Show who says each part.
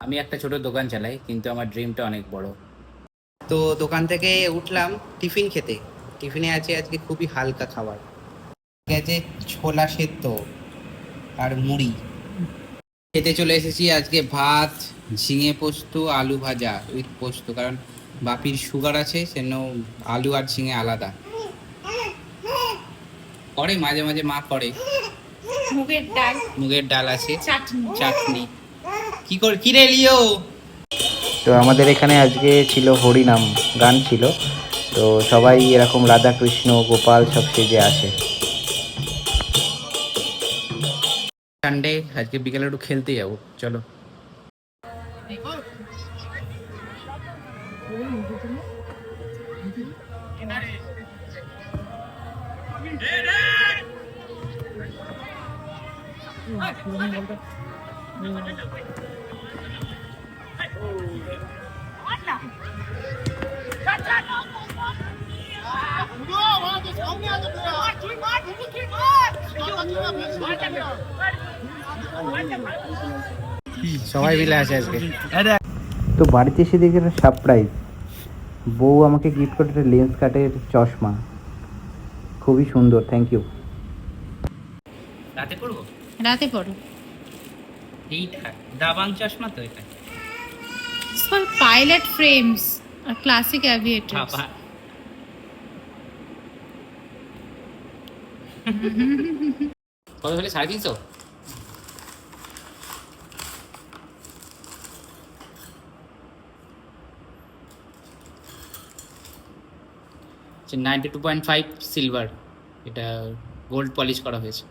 Speaker 1: আমি একটা ছোট দোকান চালাই, কিন্তু আমার ড্রিমটা অনেক বড়।
Speaker 2: তো দোকান থেকে উঠলাম টিফিন খেতে। টিফিনে আছে আজকে খুবই হালকা খাবার, আছে ছোলা সেদ্ধ আর মুড়ি। খেতে চলে এসেছি আজকে ভাত, ঝিঙে পোস্ত, আলু ভাজা উইথ পোস্ত, কারণ বাপির সুগার আছে, সেজন্য আলু আর ঝিঙে আলাদা করে। মাঝে মাঝে মা করে। মুগের ডাল আছে, চাটনি। কি রে লিও?
Speaker 3: তো আমাদের এখানে আজকে ছিল হরিনাম গান ছিল, তো সবাই এরকম রাধা কৃষ্ণ গোপাল সব সেজে আসে।
Speaker 2: সানডে আজকে বিকেলে একটু খেলতে যাবো, চলো। সবাই মিলে আসে আজকে।
Speaker 3: তো বাড়িতে এসে দেখি একটা সারপ্রাইজ, বউ আমাকে গিফট করে একটা লেন্স কাটের চশমা, খুবই সুন্দর, থ্যাংক ইউ।
Speaker 1: রাতে পড়বো।
Speaker 4: রাতে পড়ো।
Speaker 1: এইটা দাবাং চশমা তো, এটা
Speaker 4: It's called pilot frames or classic aviators.
Speaker 1: বাবা। কত হলে? 350? আচ্ছা, 92.5 সিলভার, এটা গোল্ড পলিশ করা হয়েছে।